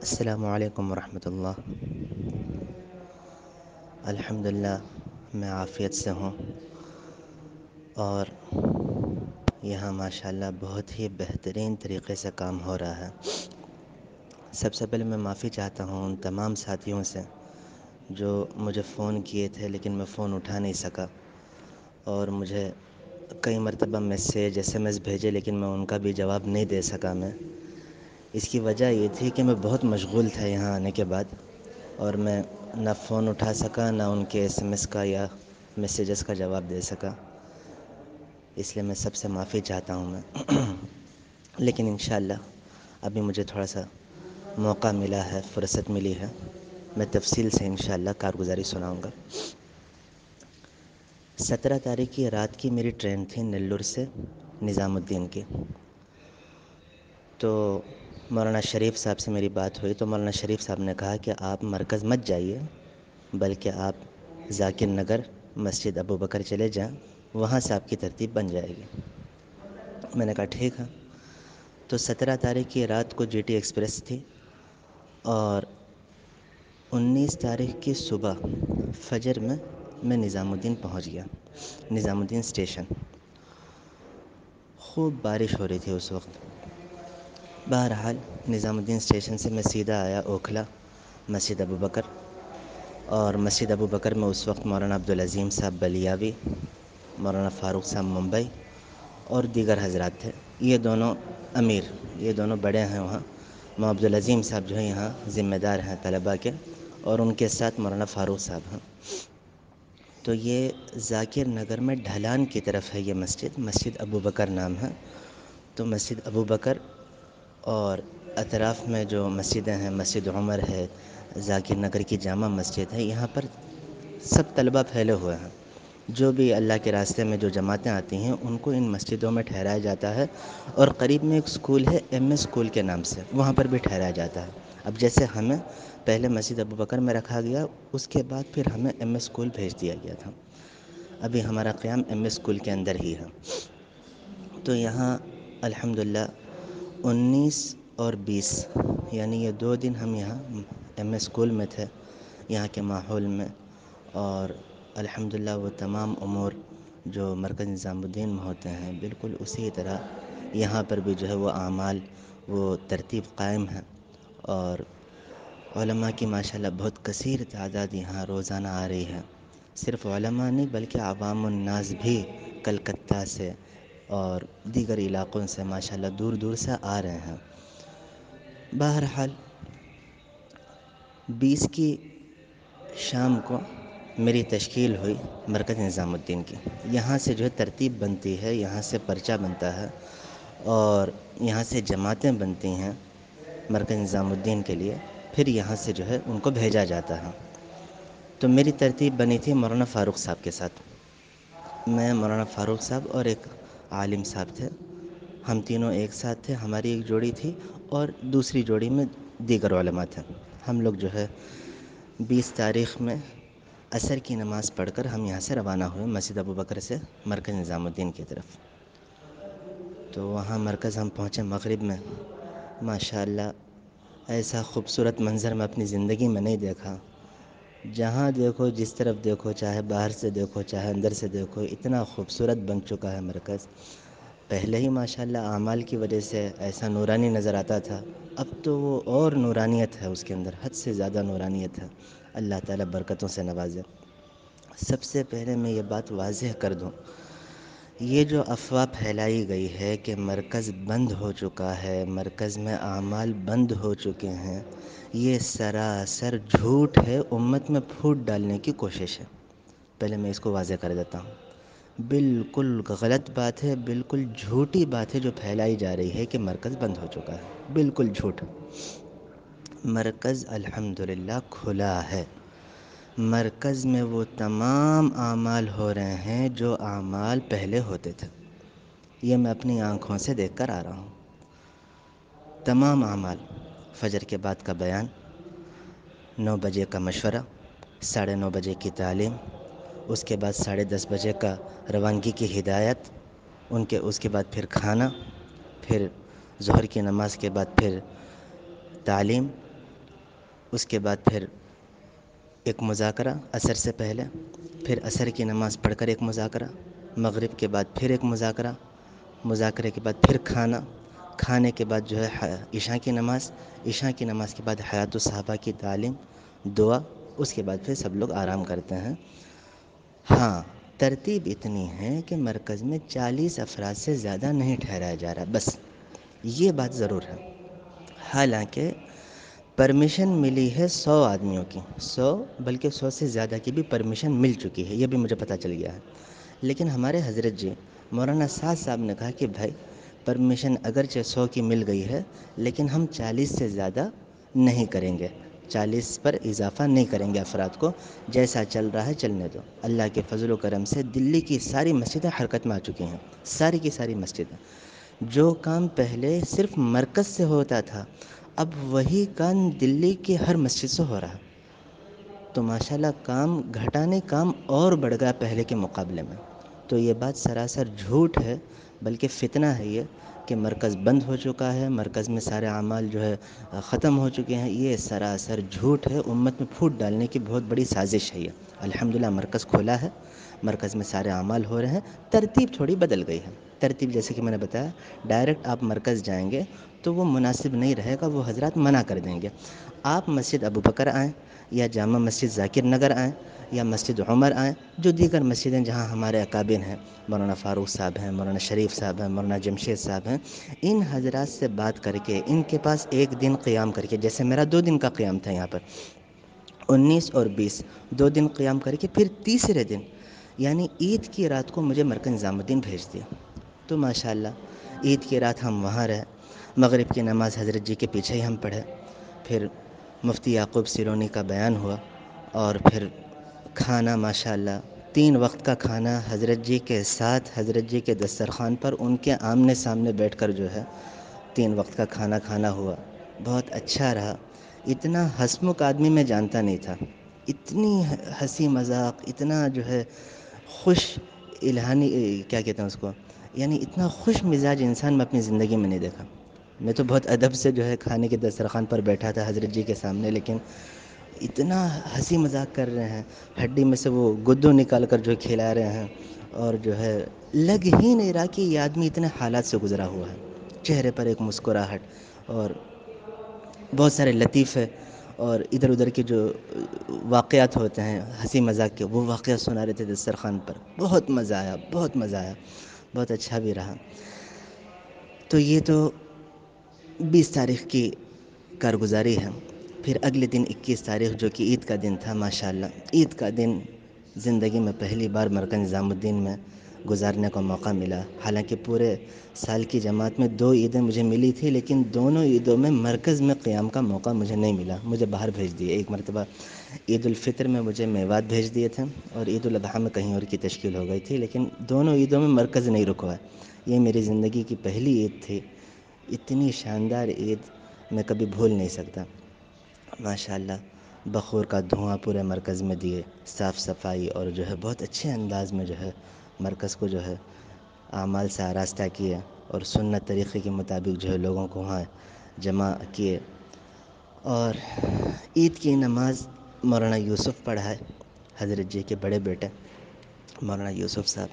السلام علیکم ورحمۃ اللہ۔ الحمدللہ میں عافیت سے ہوں اور یہاں ماشاءاللہ بہت ہی بہترین طریقے سے کام ہو رہا ہے۔ سب سے پہلے میں معافی چاہتا ہوں ان تمام ساتھیوں سے جو مجھے فون کیے تھے لیکن میں فون اٹھا نہیں سکا، اور مجھے کئی مرتبہ میسیج SMS بھیجے لیکن میں ان کا بھی جواب نہیں دے سکا۔ میں اس کی وجہ یہ تھی کہ میں بہت مشغول تھا یہاں آنے کے بعد، اور میں نہ فون اٹھا سکا نہ ان کے SMS کا یا میسیجز کا جواب دے سکا، اس لیے میں سب سے معافی چاہتا ہوں میں لیکن انشاءاللہ ابھی مجھے تھوڑا سا موقع ملا ہے، فرصت ملی ہے، میں تفصیل سے انشاءاللہ کارگزاری سناؤں گا۔ 17 تاریخ کی رات کی میری ٹرین تھی نیلور سے نظام الدین کی، تو مولانا شریف صاحب سے میری بات ہوئی تو مولانا شریف صاحب نے کہا کہ آپ مرکز مت جائیے بلکہ آپ ذاکر نگر مسجد ابو بکر چلے جائیں، وہاں سے آپ کی ترتیب بن جائے گی۔ میں نے کہا ٹھیک ہے۔ تو 17 تاریخ کی رات کو GT ایکسپریس تھی، اور 19 تاریخ کی صبح فجر میں نظام الدین پہنچ گیا، نظام الدین اسٹیشن۔ خوب بارش ہو رہی تھی اس وقت۔ بہرحال نظام الدین اسٹیشن سے میں سیدھا آیا اوکھلا مسجد ابو بکر، اور مسجد ابو بکر میں اس وقت مولانا عبدالعظیم صاحب بلیاوی، مولانا فاروق صاحب ممبئی اور دیگر حضرات تھے۔ یہ دونوں امیر، یہ دونوں بڑے ہیں وہاں۔ مولانا عبدالعظیم صاحب جو ہیں یہاں ذمہ دار ہیں طلباء کے، اور ان کے ساتھ مولانا فاروق صاحب ہیں۔ تو یہ ذاکر نگر میں ڈھلان کی طرف ہے، یہ مسجد ابو بکر نام ہے۔ تو مسجد ابو بکر اور اطراف میں جو مسجدیں ہیں، مسجد عمر ہے، ذاکر نگر کی جامع مسجد ہے، یہاں پر سب طلباء پھیلے ہوئے ہیں۔ جو بھی اللہ کے راستے میں جو جماعتیں آتی ہیں ان کو ان مسجدوں میں ٹھہرایا جاتا ہے، اور قریب میں ایک اسکول ہے MS اسکول کے نام سے، وہاں پر بھی ٹھہرایا جاتا ہے۔ اب جیسے ہمیں پہلے مسجد ابو بکر میں رکھا گیا، اس کے بعد پھر ہمیں MS اسکول بھیج دیا گیا تھا۔ ابھی ہمارا قیام MS اسکول کے اندر ہی ہے۔ تو یہاں الحمدللہ 19 اور 20 یعنی یہ 2 دن ہم یہاں MS اسکول میں تھے، یہاں کے ماحول میں، اور الحمدللہ وہ تمام امور جو مرکز نظام الدین میں ہوتے ہیں بالکل اسی طرح یہاں پر بھی جو ہے وہ اعمال، وہ ترتیب قائم ہے، اور علماء کی ماشاءاللہ بہت کثیر تعداد یہاں روزانہ آ رہی ہے۔ صرف علماء نہیں بلکہ عوام الناس بھی کلکتہ سے اور دیگر علاقوں سے ماشاءاللہ دور دور سے آ رہے ہیں۔ بہرحال 20 کی شام کو میری تشکیل ہوئی مرکز نظام الدین کی۔ یہاں سے جو ہے ترتیب بنتی ہے، یہاں سے پرچہ بنتا ہے، اور یہاں سے جماعتیں بنتی ہیں مرکز نظام الدین کے لیے، پھر یہاں سے جو ہے ان کو بھیجا جاتا ہے۔ تو میری ترتیب بنی تھی مولانا فاروق صاحب کے ساتھ۔ میں، مولانا فاروق صاحب اور ایک عالم صاحب تھے، ہم تینوں ایک ساتھ تھے، ہماری ایک جوڑی تھی، اور دوسری جوڑی میں دیگر علماء تھے۔ ہم لوگ جو ہے 20 تاریخ میں عصر کی نماز پڑھ کر ہم یہاں سے روانہ ہوئے مسجد ابو بکر سے مرکز نظام الدین کی طرف۔ تو وہاں مرکز ہم پہنچے مغرب میں۔ ماشاءاللہ ایسا خوبصورت منظر میں اپنی زندگی میں نہیں دیکھا۔ جہاں دیکھو، جس طرف دیکھو، چاہے باہر سے دیکھو چاہے اندر سے دیکھو، اتنا خوبصورت بن چکا ہے مرکز۔ پہلے ہی ماشاءاللہ اعمال کی وجہ سے ایسا نورانی نظر آتا تھا، اب تو وہ اور نورانیت ہے اس کے اندر، حد سے زیادہ نورانیت ہے۔ اللہ تعالیٰ برکتوں سے نوازے۔ سب سے پہلے میں یہ بات واضح کر دوں، یہ جو افواہ پھیلائی گئی ہے کہ مرکز بند ہو چکا ہے، مرکز میں اعمال بند ہو چکے ہیں، یہ سراسر جھوٹ ہے، امت میں پھوٹ ڈالنے کی کوشش ہے۔ پہلے میں اس کو واضح کر دیتا ہوں۔ بالکل غلط بات ہے، بالکل جھوٹی بات ہے جو پھیلائی جا رہی ہے کہ مرکز بند ہو چکا ہے، بالکل جھوٹ۔ مرکز الحمدللہ کھلا ہے۔ مرکز میں وہ تمام اعمال ہو رہے ہیں جو اعمال پہلے ہوتے تھے، یہ میں اپنی آنکھوں سے دیکھ کر آ رہا ہوں۔ تمام اعمال، فجر کے بعد کا بیان، 9 بجے کا مشورہ، 9:30 بجے کی تعلیم، اس کے بعد 10:30 بجے کا روانگی کی ہدایت، اس کے بعد پھر کھانا، پھر ظہر کی نماز کے بعد پھر تعلیم، اس کے بعد پھر ایک مذاکرہ عصر سے پہلے، پھر عصر کی نماز پڑھ کر ایک مذاکرہ، مغرب کے بعد پھر ایک مذاکرہ، مذاکرے کے بعد پھر کھانا، کھانے کے بعد جو ہے عشاء کی نماز، عشاء کی نماز کے بعد حیات الصحابہ کی تعلیم، دعا، اس کے بعد پھر سب لوگ آرام کرتے ہیں۔ ہاں، ترتیب اتنی ہے کہ مرکز میں 40 افراد سے زیادہ نہیں ٹھہرایا جا رہا، بس یہ بات ضرور ہے۔ حالانکہ پرمیشن ملی ہے 100 آدمیوں کی، 100 بلکہ 100 سے زیادہ کی بھی پرمیشن مل چکی ہے، یہ بھی مجھے پتہ چل گیا ہے۔ لیکن ہمارے حضرت جی مولانا سعد صاحب نے کہا کہ بھائی پرمیشن اگرچہ 100 کی مل گئی ہے لیکن ہم 40 سے زیادہ نہیں کریں گے، 40 پر اضافہ نہیں کریں گے افراد کو، جیسا چل رہا ہے چلنے دو۔ اللہ کے فضل و کرم سے دلی کی ساری مسجدیں حرکت میں آ چکی ہیں، ساری کی ساری مسجدیں۔ جو کام پہلے صرف مرکز سے ہوتا تھا اب وہی کام دلی کی ہر مسجد سے ہو رہا، تو ماشاءاللہ کام گھٹانے کام اور بڑھ گیا پہلے کے مقابلے میں۔ تو یہ بات سراسر جھوٹ ہے، بلکہ فتنہ ہے یہ کہ مرکز بند ہو چکا ہے، مرکز میں سارے اعمال جو ہے ختم ہو چکے ہیں، یہ سراسر جھوٹ ہے، امت میں پھوٹ ڈالنے کی بہت بڑی سازش ہے یہ۔ الحمدللہ مرکز کھولا ہے، مرکز میں سارے اعمال ہو رہے ہیں، ترتیب تھوڑی بدل گئی ہے۔ ترتیب جیسے کہ میں نے بتایا، ڈائریکٹ آپ مرکز جائیں گے تو وہ مناسب نہیں رہے گا، وہ حضرات منع کر دیں گے۔ آپ مسجد ابوبکر آئیں یا جامع مسجد ذاکر نگر آئیں یا مسجد عمر آئیں، جو دیگر مسجدیں جہاں ہمارے اکابر ہیں، مولانا فاروق صاحب ہیں، مولانا شریف صاحب ہیں، مولانا جمشید صاحب ہیں، ان حضرات سے بات کر کے ان کے پاس ایک دن قیام کر کے، جیسے میرا 2 دن کا قیام تھا یہاں پر، 19 اور 20 2 دن قیام کر کے پھر تیسرے دن یعنی عید کی رات کو مجھے مرکز نظام الدین بھیج دیا۔ تو ماشاءاللہ عید کی رات ہم وہاں رہے، مغرب کی نماز حضرت جی کے پیچھے ہی ہم پڑھے، پھر مفتی یعقوب سیلونی کا بیان ہوا، اور پھر کھانا ماشاءاللہ 3 وقت کا کھانا حضرت جی کے ساتھ، حضرت جی کے دسترخوان پر ان کے آمنے سامنے بیٹھ کر جو ہے 3 وقت کا کھانا کھانا ہوا، بہت اچھا رہا۔ اتنا ہنسمکھ آدمی میں جانتا نہیں تھا، اتنی ہنسی مذاق، اتنا جو ہے خوش الہانی، کیا کہتے ہیں اس کو، یعنی اتنا خوش مزاج انسان میں اپنی زندگی میں نہیں دیکھا۔ میں تو بہت ادب سے جو ہے کھانے کے دسترخوان پر بیٹھا تھا حضرت جی کے سامنے، لیکن اتنا ہنسی مذاق کر رہے ہیں، ہڈی میں سے وہ گدو نکال کر جو کھلا رہے ہیں، اور جو ہے لگ ہی نہیں رہا کہ یہ آدمی اتنے حالات سے گزرا ہوا ہے۔ چہرے پر ایک مسکراہٹ اور بہت سارے لطیفے، اور ادھر ادھر کے جو واقعات ہوتے ہیں ہنسی مذاق کے، وہ واقعات سنا رہے تھے دسترخوان پر، بہت مزہ آیا، بہت مزہ آیا، بہت اچھا بھی رہا۔ تو یہ تو 20 تاریخ کی کارگزاری ہے۔ پھر اگلے دن 21 تاریخ جو کہ عید کا دن تھا، ماشاءاللہ عید کا دن زندگی میں پہلی بار مرکز نظام الدین میں گزارنے کا موقع ملا۔ حالانکہ پورے سال کی جماعت میں 2 عیدیں مجھے ملی تھی، لیکن دونوں عیدوں میں مرکز میں قیام کا موقع مجھے نہیں ملا، مجھے باہر بھیج دیے۔ ایک مرتبہ عید الفطر میں مجھے میوات بھیج دیے تھے، اور عید الاضحیٰ میں کہیں اور کی تشکیل ہو گئی تھی، لیکن دونوں عیدوں میں مرکز نہیں رکوا۔ یہ میری زندگی کی پہلی عید تھی، اتنی شاندار عید میں کبھی بھول نہیں سکتا۔ ماشاءاللہ بخور کا دھواں پورے مرکز میں دیے، صاف صفائی، اور جو ہے بہت اچھے انداز میں جو ہے مرکز کو جو ہے اعمال سے آراستہ کیے، اور سنت طریقے کے مطابق جو ہے لوگوں کو وہاں جمع کیے۔ اور عید کی نماز مولانا یوسف پڑھائے، حضرت جی کے بڑے بیٹے مولانا یوسف صاحب،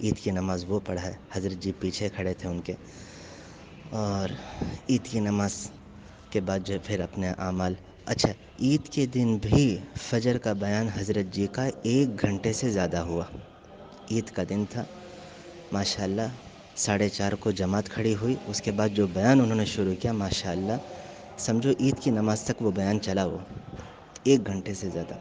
عید کی نماز وہ پڑھائے، حضرت جی پیچھے کھڑے تھے ان کے۔ اور عید کی نماز کے بعد جو ہے پھر اپنے اعمال، اچھا عید کے دن بھی فجر کا بیان حضرت جی کا 1 گھنٹے سے زیادہ ہوا۔ عید کا دن تھا، ماشاءاللہ 4:30 کو جماعت کھڑی ہوئی، اس کے بعد جو بیان انہوں نے شروع کیا، ماشاءاللہ سمجھو عید کی نماز تک وہ بیان چلا، وہ 1 گھنٹے سے زیادہ۔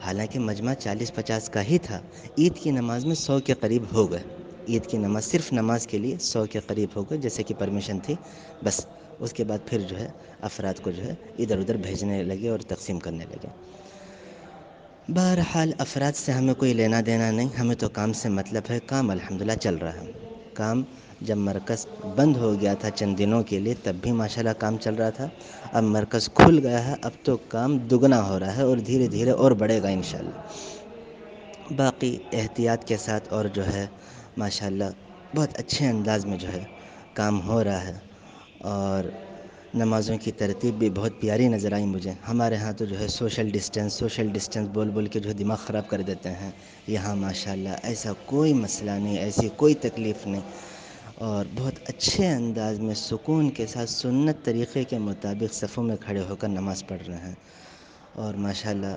حالانکہ مجمع 40-50 کا ہی تھا، عید کی نماز میں 100 کے قریب ہو گئے۔ عید کی نماز صرف نماز کے لیے 100 کے قریب ہو گئے، جیسے کہ پرمیشن تھی، بس اس کے بعد پھر جو ہے افراد کو جو ہے ادھر ادھر بھیجنے لگے اور تقسیم کرنے لگے۔ بہرحال افراد سے ہمیں کوئی لینا دینا نہیں، ہمیں تو کام سے مطلب ہے، کام الحمدللہ چل رہا ہے۔ کام جب مرکز بند ہو گیا تھا چند دنوں کے لیے تب بھی ماشاءاللہ کام چل رہا تھا، اب مرکز کھل گیا ہے، اب تو کام دگنا ہو رہا ہے، اور دھیرے دھیرے اور بڑھے گا انشاءاللہ۔ باقی احتیاط کے ساتھ، اور جو ہے ماشاءاللہ بہت اچھے انداز میں جو ہے کام ہو رہا ہے، اور نمازوں کی ترتیب بھی بہت پیاری نظر آئی مجھے. ہمارے ہاں تو جو ہے سوشل ڈسٹینس بول بول کے جو ہے دماغ خراب کر دیتے ہیں. یہاں ماشاءاللہ ایسا کوئی مسئلہ نہیں، ایسی کوئی تکلیف نہیں، اور بہت اچھے انداز میں سکون کے ساتھ سنت طریقے کے مطابق صفوں میں کھڑے ہو کر نماز پڑھ رہے ہیں. اور ماشاءاللہ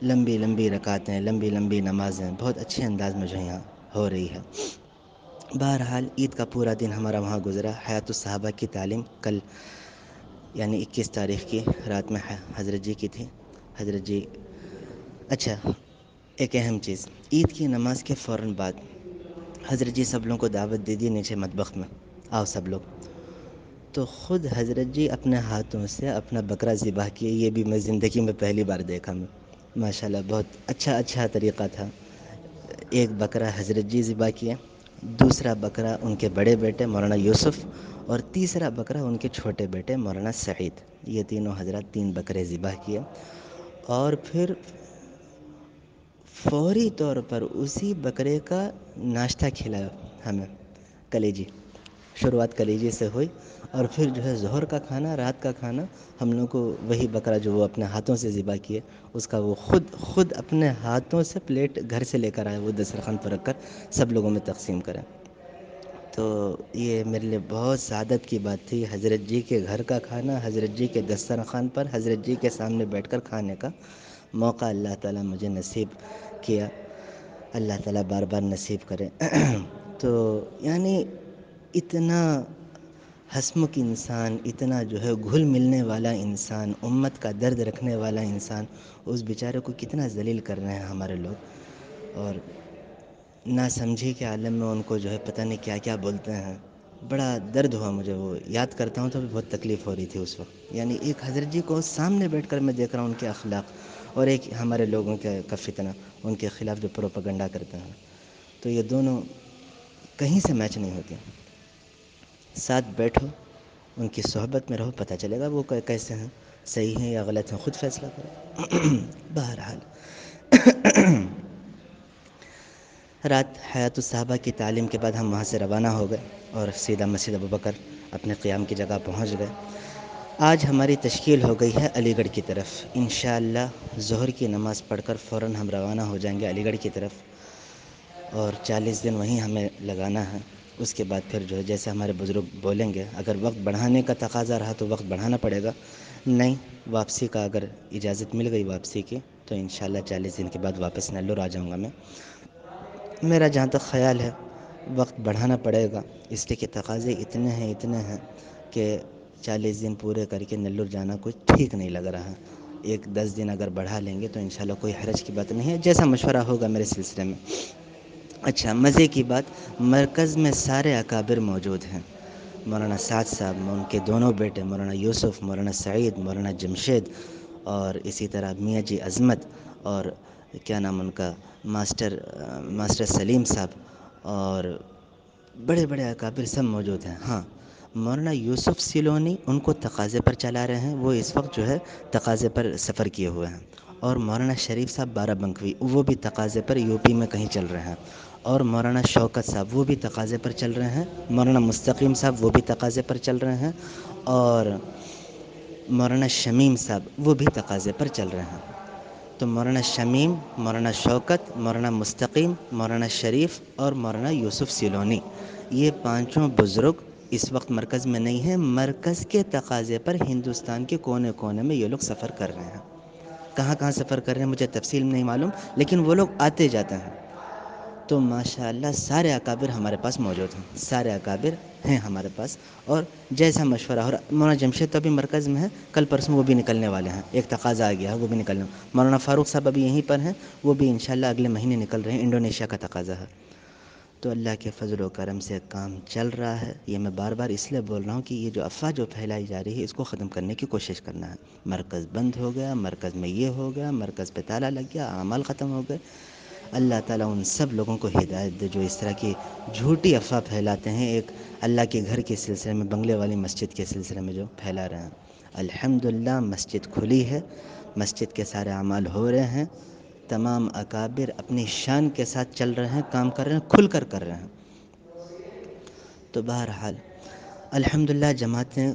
لمبی لمبی رکعتیں، لمبی لمبی نمازیں بہت اچھے انداز میں جو یہاں ہو رہی ہے. بہرحال عید کا پورا دن ہمارا وہاں گزرا. حیات الصحابہ کی تعلیم کل یعنی 21 تاریخ کی رات میں حضرت جی کی تھی. حضرت جی اچھا، ایک اہم چیز، عید کی نماز کے فوراً بعد حضرت جی سب لوگوں کو دعوت دے دی نیچے مطبخ میں، آؤ سب لوگ. تو خود حضرت جی اپنے ہاتھوں سے اپنا بکرا ذبح کیے. یہ بھی میں زندگی میں پہلی بار دیکھا میں. ماشاءاللہ بہت اچھا طریقہ تھا. ایک بکرا حضرت جی ذبح کیے، دوسرا بکرا ان کے بڑے بیٹے مولانا یوسف، اور تیسرا بکرا ان کے چھوٹے بیٹے مولانا سعید. یہ تینوں حضرات 3 بکرے ذبح کیے، اور پھر فوری طور پر اسی بکرے کا ناشتہ کھلایا ہمیں، کلیجی. شروعات کلیجی سے ہوئی، اور پھر جو ہے ظہر کا کھانا، رات کا کھانا ہم لوگوں کو وہی بکرا جو وہ اپنے ہاتھوں سے ذبح کیے اس کا وہ خود اپنے ہاتھوں سے پلیٹ گھر سے لے کر آئے، وہ دسترخوان پر رکھ کر سب لوگوں میں تقسیم کریں. تو یہ میرے لیے بہت سعادت کی بات تھی. حضرت جی کے گھر کا کھانا، حضرت جی کے دسترخوان پر حضرت جی کے سامنے بیٹھ کر کھانے کا موقع اللہ تعالیٰ مجھے نصیب کیا. اللہ تعالیٰ بار بار نصیب کرے. تو یعنی اتنا ہنسمکھ انسان، اتنا جو ہے گھل ملنے والا انسان، امت کا درد رکھنے والا انسان، اس بیچارے کو کتنا ذلیل کر رہے ہیں ہمارے لوگ. اور نہ سمجھی کے عالم میں ان کو جو ہے پتہ نہیں کیا کیا بولتے ہیں. بڑا درد ہوا مجھے، وہ یاد کرتا ہوں تو بھی بہت تکلیف ہو رہی تھی اس وقت. یعنی ایک حضرت جی کو سامنے بیٹھ کر میں دیکھ رہا ہوں ان کے اخلاق، اور ایک ہمارے لوگوں کا فتنہ، ان کے خلاف جو پروپیگنڈا کرتے ہیں. تو یہ دونوں کہیں سے میچ نہیں ہوتے. ساتھ بیٹھو، ان کی صحبت میں رہو، پتہ چلے گا وہ کیسے ہیں، صحیح ہیں یا غلط ہیں، خود فیصلہ کرو. بہرحال رات حیات الصحابہ کی تعلیم کے بعد ہم وہاں سے روانہ ہو گئے، اور سیدھا مسجد ابوبکر اپنے قیام کی جگہ پہنچ گئے. آج ہماری تشکیل ہو گئی ہے علی گڑھ کی طرف. انشاءاللہ ظہر کی نماز پڑھ کر فوراً ہم روانہ ہو جائیں گے علی گڑھ کی طرف، اور 40 دن وہیں ہمیں لگانا ہے. اس کے بعد پھر جو ہے جیسے ہمارے بزرگ بولیں گے، اگر وقت بڑھانے کا تقاضا رہا تو وقت بڑھانا پڑے گا، نہیں واپسی کا اگر اجازت مل گئی واپسی کی تو انشاءاللہ 40 دن کے بعد واپس نلور آ جاؤں گا میں. میرا جہاں تک خیال ہے وقت بڑھانا پڑے گا، اس لیے کہ تقاضے اتنے ہیں کہ 40 دن پورے کر کے نلور جانا کچھ ٹھیک نہیں لگ رہا. 10 دن اگر بڑھا لیں گے تو انشاءاللہ کوئی حرج کی بات نہیں ہے، جیسا مشورہ ہوگا میرے سلسلے میں. اچھا، مزے کی بات، مرکز میں سارے اکابر موجود ہیں. مولانا سعد صاحب، ان کے دونوں بیٹے مولانا یوسف، مولانا سعید، مولانا جمشید، اور اسی طرح میاں جی عظمت، اور کیا نام ان کا، ماسٹر سلیم صاحب، اور بڑے بڑے اکابر سب موجود ہیں. ہاں، مولانا یوسف سیلونی ان کو تقاضے پر چلا رہے ہیں، وہ اس وقت جو ہے تقاضے پر سفر کیے ہوئے ہیں. اور مولانا شریف صاحب بارہ بنکوی، وہ بھی تقاضے پر یوپی میں کہیں چل رہے ہیں. اور مولانا شوکت صاحب وہ بھی تقاضے پر چل رہے ہیں. مولانا مستقیم صاحب وہ بھی تقاضے پر چل رہے ہیں. اور مولانا شمیم صاحب وہ بھی تقاضے پر چل رہے ہیں. تو مولانا شمیم، مولانا شوکت، مولانا مستقیم، مولانا شریف اور مولانا یوسف سیلونی، یہ پانچوں بزرگ اس وقت مرکز میں نہیں ہیں. مرکز کے تقاضے پر ہندوستان کے کونے کونے میں یہ لوگ سفر کر رہے ہیں. کہاں کہاں سفر کر رہے ہیں مجھے تفصیل نہیں معلوم، لیکن وہ لوگ آتے جاتے ہیں. تو ماشاءاللہ سارے اکابر ہمارے پاس موجود ہیں، سارے اکابر ہیں ہمارے پاس. اور جیسا مشورہ، اور مولانا جمشید تو ابھی مرکز میں ہے، کل پرسوں وہ بھی نکلنے والے ہیں. ایک تقاضا آ گیا ہے، وہ بھی نکلنے. مولانا فاروق صاحب ابھی یہیں پر ہیں، وہ بھی انشاءاللہ اگلے مہینے نکل رہے ہیں، انڈونیشیا کا تقاضا ہے. تو اللہ کے فضل و کرم سے کام چل رہا ہے. یہ میں بار بار اس لیے بول رہا ہوں کہ یہ جو افواہ جو پھیلائی جا رہی ہے اس کو ختم کرنے کی کوشش کرنا ہے. مرکز بند ہو گیا، مرکز میں یہ ہو گیا، مرکز پہ تالا لگ گیا، اعمال ختم ہو گئے. اللہ تعالیٰ ان سب لوگوں کو ہدایت دے جو اس طرح کی جھوٹی افواہ پھیلاتے ہیں، ایک اللہ کے گھر کے سلسلے میں، بنگلے والی مسجد کے سلسلے میں جو پھیلا رہے ہیں. الحمدللہ مسجد کھلی ہے، مسجد کے سارے اعمال ہو رہے ہیں. تمام اکابر اپنی شان کے ساتھ چل رہے ہیں، کام کر رہے ہیں، کھل کر رہے ہیں. تو بہرحال الحمدللہ جماعتیں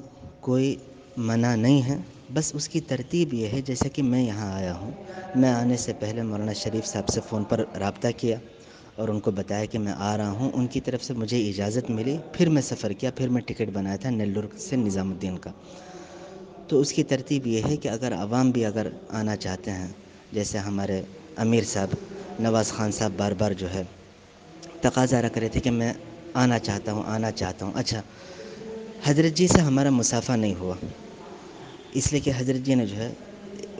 کوئی منع نہیں ہے، بس اس کی ترتیب یہ ہے جیسے کہ میں یہاں آیا ہوں، میں آنے سے پہلے مولانا شریف صاحب سے فون پر رابطہ کیا اور ان کو بتایا کہ میں آ رہا ہوں، ان کی طرف سے مجھے اجازت ملی، پھر میں سفر کیا، پھر میں ٹکٹ بنایا تھا نیلور سے نظام الدین کا۔ تو اس کی ترتیب یہ ہے کہ اگر عوام بھی اگر آنا چاہتے ہیں، جیسے ہمارے امیر صاحب نواز خان صاحب بار بار جو ہے تقاضا رکھ رہے تھے کہ میں آنا چاہتا ہوں آنا چاہتا ہوں۔ اچھا، حضرت جی سے ہمارا مصافحہ نہیں ہوا، اس لیے کہ حضرت جی نے جو ہے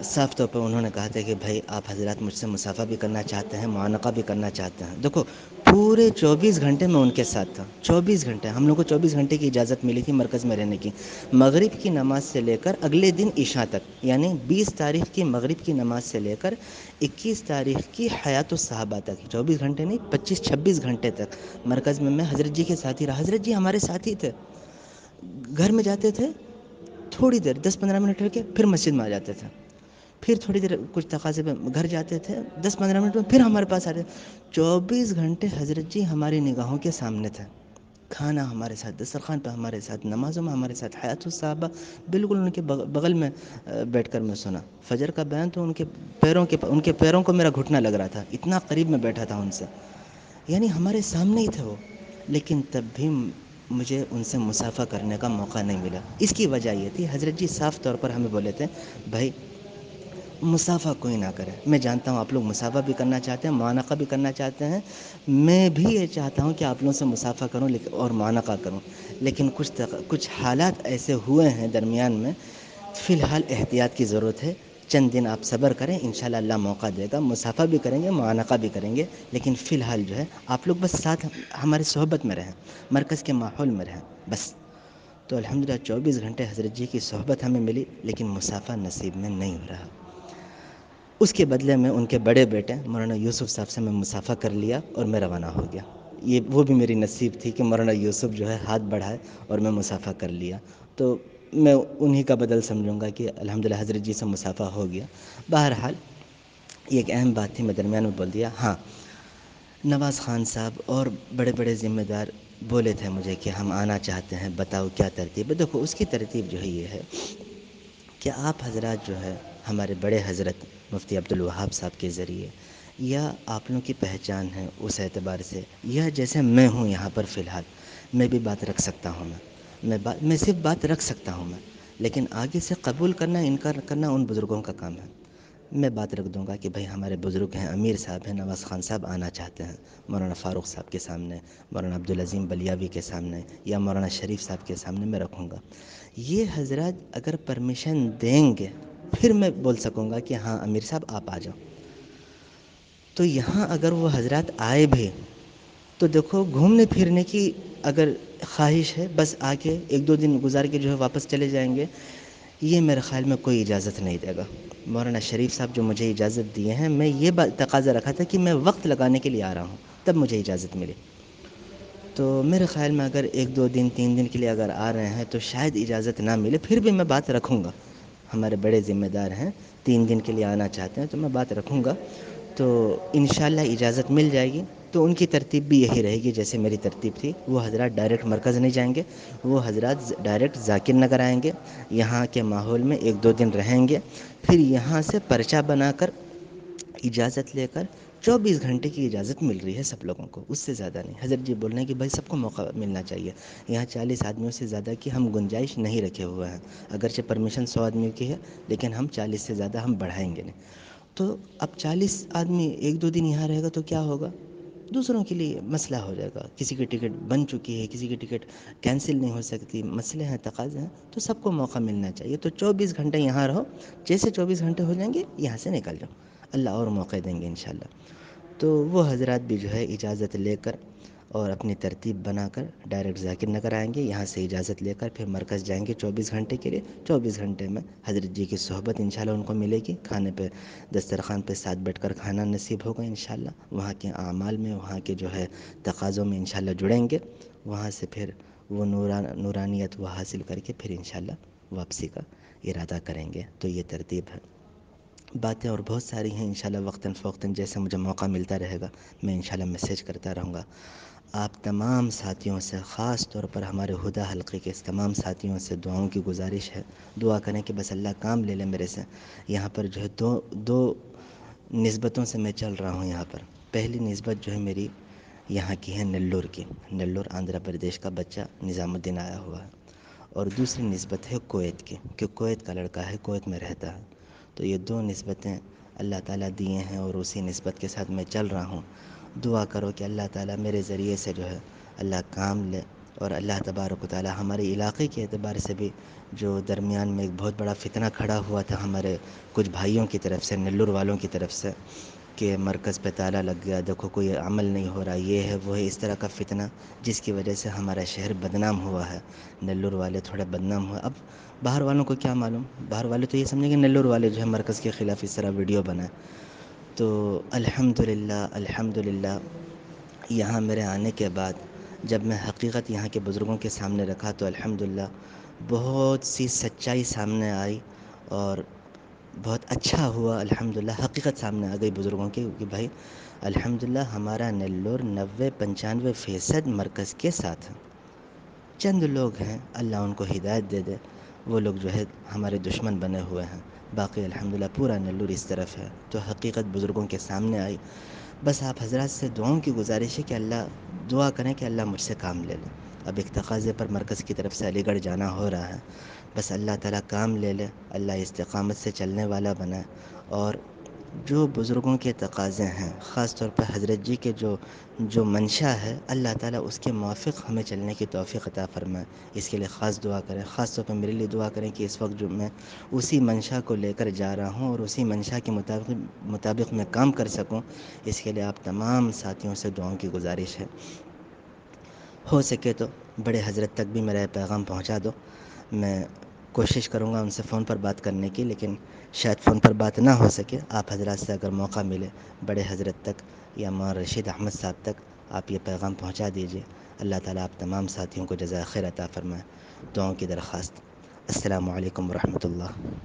صاف طور پر انہوں نے کہا تھا کہ بھائی آپ حضرات مجھ سے مصافحہ بھی کرنا چاہتے ہیں، معانقہ بھی کرنا چاہتے ہیں۔ دیکھو پورے 24 گھنٹے میں ان کے ساتھ تھا، 24 گھنٹے ہم لوگ کو 24 گھنٹے کی اجازت ملی تھی مرکز میں رہنے کی، مغرب کی نماز سے لے کر اگلے دن عشاء تک، یعنی 20 تاریخ کی مغرب کی نماز سے لے کر 21 تاریخ کی حیات الصحابہ تک، 24 گھنٹے نہیں 25-26 گھنٹے تک مرکز میں حضرت جی کے ساتھ ہی رہا۔ حضرت جی ہمارے ساتھ ہی تھے، گھر میں جاتے تھے تھوڑی دیر 10-15 منٹ رہ کے پھر مسجد میں آ جاتے تھے، پھر تھوڑی دیر کچھ تقاضے پہ گھر جاتے تھے، 10-15 منٹ میں پھر ہمارے پاس آتے تھے۔ 24 گھنٹے حضرت جی ہماری نگاہوں کے سامنے تھے، کھانا ہمارے ساتھ، دسترخوان پہ ہمارے ساتھ، نمازوں میں ہمارے ساتھ، حیات الصحابہ بالکل ان کے بغل میں بیٹھ کر میں سنا۔ فجر کا بیان تو ان کے پیروں کو میرا گھٹنا لگ رہا تھا، اتنا قریب میں بیٹھا تھا ان سے، یعنی ہمارے سامنے ہی تھے وہ، لیکن تب بھی مجھے ان سے مصافحہ کرنے کا موقع نہیں ملا۔ اس کی وجہ یہ تھی حضرت جی صاف طور پر ہمیں بولے تھے بھائی مصافحہ کوئی نہ کرے، میں جانتا ہوں آپ لوگ مصافحہ بھی کرنا چاہتے ہیں، معانقہ بھی کرنا چاہتے ہیں، میں بھی یہ چاہتا ہوں کہ آپ لوگوں سے مصافحہ کروں اور معانقہ کروں، لیکن کچھ حالات ایسے ہوئے ہیں درمیان میں، فی الحال احتیاط کی ضرورت ہے، چند دن آپ صبر کریں، انشاءاللہ اللہ موقع دے گا، مصافحہ بھی کریں گے، معانقہ بھی کریں گے، لیکن فی الحال جو ہے آپ لوگ بس ساتھ ہماری صحبت میں رہیں، مرکز کے ماحول میں رہیں بس۔ تو الحمدللہ 24 گھنٹے حضرت جی کی صحبت ہمیں ملی، لیکن مصافحہ نصیب میں نہیں ہو رہا۔ اس کے بدلے میں ان کے بڑے بیٹے مولانا یوسف صاحب سے میں مصافحہ کر لیا اور میں روانہ ہو گیا۔ وہ بھی میری نصیب تھی کہ مولانا یوسف جو ہے ہاتھ بڑھائے اور میں مصافحہ کر لیا، تو میں انہی کا بدل سمجھوں گا کہ الحمدللہ حضرت جی سے مصافحہ ہو گیا۔ بہرحال یہ ایک اہم بات تھی، میں درمیان میں بول دیا۔ ہاں، نواز خان صاحب اور بڑے بڑے ذمہ دار بولے تھے مجھے کہ ہم آنا چاہتے ہیں، بتاؤ کیا ترتیب ہے۔ دیکھو اس کی ترتیب جو ہے یہ ہے کہ آپ حضرات جو ہے ہمارے بڑے حضرت مفتی عبدالوہاب صاحب کے ذریعے، یا آپ لوگوں کی پہچان ہے اس اعتبار سے، یا جیسے میں ہوں یہاں پر فی الحال، میں بھی بات رکھ سکتا ہوں، میں صرف بات رکھ سکتا ہوں لیکن آگے سے قبول کرنا انکار کرنا ان بزرگوں کا کام ہے۔ میں بات رکھ دوں گا کہ بھائی ہمارے بزرگ ہیں، امیر صاحب ہیں، نواز خان صاحب آنا چاہتے ہیں، مولانا فاروق صاحب کے سامنے، مولانا عبدالعظیم بلیاوی کے سامنے، یا مولانا شریف صاحب کے سامنے میں رکھوں گا۔ یہ حضرات اگر پرمیشن دیں گے پھر میں بول سکوں گا کہ ہاں امیر صاحب آپ آ جاؤ۔ تو یہاں اگر وہ حضرات آئے بھی تو دیکھو گھومنے پھرنے کی اگر خواہش ہے، بس آ کے 1-2 دن گزار کے جو ہے واپس چلے جائیں گے، یہ میرے خیال میں کوئی اجازت نہیں دے گا۔ مولانا شریف صاحب جو مجھے اجازت دیے ہیں، میں یہ تقاضا رکھا تھا کہ میں وقت لگانے کے لیے آ رہا ہوں، تب مجھے اجازت ملی۔ تو میرے خیال میں اگر 1-2 دن 3 دن کے لیے اگر آ رہے ہیں تو شاید اجازت نہ ملے، پھر بھی میں بات رکھوں گا۔ ہمارے بڑے ذمہ دار ہیں، 3 دن کے لیے آنا چاہتے ہیں تو میں بات رکھوں گا، تو انشاءاللہ اجازت مل جائے گی۔ تو ان کی ترتیب بھی یہی رہے گی جیسے میری ترتیب تھی، وہ حضرات ڈائریکٹ مرکز نہیں جائیں گے، وہ حضرات ڈائریکٹ ذاکر نگر آئیں گے، یہاں کے ماحول میں 1-2 دن رہیں گے، پھر یہاں سے پرچہ بنا کر اجازت لے کر 24 گھنٹے کی اجازت مل رہی ہے سب لوگوں کو، اس سے زیادہ نہیں۔ حضرت جی بول رہے ہیں کہ بھائی سب کو موقع ملنا چاہیے، یہاں 40 آدمیوں سے زیادہ کی ہم گنجائش نہیں رکھے ہوئے ہیں، اگرچہ پرمیشن 100 آدمیوں کی ہے لیکن ہم 40 سے زیادہ ہم بڑھائیں گے نہیں۔ تو اب 40 آدمی 1-2 دن یہاں رہے گا تو کیا ہوگا، دوسروں کے لیے مسئلہ ہو جائے گا، کسی کی ٹکٹ بن چکی ہے، کسی کی ٹکٹ کینسل نہیں ہو سکتی، مسئلے ہیں، تقاضے ہیں، تو سب کو موقع ملنا چاہیے۔ تو 24 گھنٹے یہاں رہو، جیسے 24 گھنٹے ہو جائیں گے یہاں سے نکل جاؤ، اللہ اور موقع دیں گے انشاءاللہ۔ تو وہ حضرات بھی جو ہے اجازت لے کر اور اپنی ترتیب بنا کر ڈائریکٹ ذاکر نگر آئیں گے، یہاں سے اجازت لے کر پھر مرکز جائیں گے 24 گھنٹے کے لیے۔ 24 گھنٹے میں حضرت جی کی صحبت انشاءاللہ ان کو ملے گی، کھانے پہ دسترخوان پہ ساتھ بیٹھ کر کھانا نصیب ہوگا انشاءاللہ، وہاں کے اعمال میں، وہاں کے جو ہے تقاضوں میں انشاءاللہ جڑیں گے، وہاں سے پھر وہ نورانیت وہ حاصل کر کے پھر انشاءاللہ واپسی کا ارادہ کریں گے۔ تو یہ ترتیب ہے۔ باتیں اور بہت ساری ہیں، انشاءاللہ وقتاً فوقتاً جیسے مجھے موقع ملتا رہے گا میں انشاءاللہ میسیج کرتا رہوں گا۔ آپ تمام ساتھیوں سے، خاص طور پر ہمارے ہدیٰ حلقے کے اس تمام ساتھیوں سے دعاؤں کی گزارش ہے، دعا کریں کہ بس اللہ کام لے لے میرے سے۔ یہاں پر جو ہے دو نسبتوں سے میں چل رہا ہوں یہاں پر۔ پہلی نسبت جو ہے میری یہاں کی ہے نلور کی، نلور آندھرا پردیش کا بچہ نظام الدین آیا ہوا ہے، اور دوسری نسبت ہے کویت کی، کہ کویت کا لڑکا ہے، کویت میں رہتا ہے۔ تو یہ دو نسبتیں اللہ تعالیٰ دیے ہیں اور اسی نسبت کے ساتھ میں چل رہا ہوں۔ دعا کرو کہ اللہ تعالیٰ میرے ذریعے سے جو ہے اللہ کام لے، اور اللہ تبارک و تعالیٰ ہمارے علاقے کے اعتبار سے بھی جو درمیان میں ایک بہت بڑا فتنہ کھڑا ہوا تھا ہمارے کچھ بھائیوں کی طرف سے، نلور والوں کی طرف سے، کہ مرکز پہ تالا لگ گیا، دیکھو کوئی عمل نہیں ہو رہا، یہ ہے وہ ہے، اس طرح کا فتنہ جس کی وجہ سے ہمارا شہر بدنام ہوا ہے، نلور والے تھوڑے بدنام ہوئے۔ اب باہر والوں کو کیا معلوم، باہر والے تو یہ سمجھیں گے نلور والے جو ہے مرکز کے خلاف اس طرح ویڈیو بنائے۔ تو الحمدللہ الحمدللہ یہاں میرے آنے کے بعد جب میں حقیقت یہاں کے بزرگوں کے سامنے رکھا تو الحمدللہ بہت سی سچائی سامنے آئی، اور بہت اچھا ہوا الحمدللہ، حقیقت سامنے آ گئی بزرگوں کی کہ بھائی الحمدللہ ہمارا نلور 90-95% مرکز کے ساتھ ہے۔ چند لوگ ہیں اللہ ان کو ہدایت دے دے، وہ لوگ جو ہے ہمارے دشمن بنے ہوئے ہیں، باقی الحمدللہ پورا نلور اس طرف ہے۔ تو حقیقت بزرگوں کے سامنے آئی۔ بس آپ حضرات سے دعاؤں کی گزارش ہے کہ اللہ دعا کریں کہ اللہ مجھ سے کام لے لے۔ اب ایک تقاضے پر مرکز کی طرف سے علی گڑھ جانا ہو رہا ہے، بس اللہ تعالیٰ کام لے لے، اللہ استقامت سے چلنے والا بنائے، اور جو بزرگوں کے تقاضے ہیں، خاص طور پر حضرت جی کے جو منشا ہے، اللہ تعالیٰ اس کے موافق ہمیں چلنے کی توفیق عطا فرمائے۔ اس کے لیے خاص دعا کریں، خاص طور پر میرے لیے دعا کریں کہ اس وقت جو میں اسی منشا کو لے کر جا رہا ہوں اور اسی منشا کے مطابق میں کام کر سکوں، اس کے لیے آپ تمام ساتھیوں سے دعاؤں کی گزارش ہے۔ ہو سکے تو بڑے حضرت تک بھی میرا پیغام پہنچا دو، میں کوشش کروں گا ان سے فون پر بات کرنے کی، لیکن شاید فون پر بات نہ ہو سکے۔ آپ حضرات سے اگر موقع ملے بڑے حضرت تک یا مولانا رشید احمد صاحب تک آپ یہ پیغام پہنچا دیجیے۔ اللہ تعالیٰ آپ تمام ساتھیوں کو جزائے خیر عطا فرمائے۔ دعاؤں کی درخواست۔ السلام علیکم ورحمۃ اللہ۔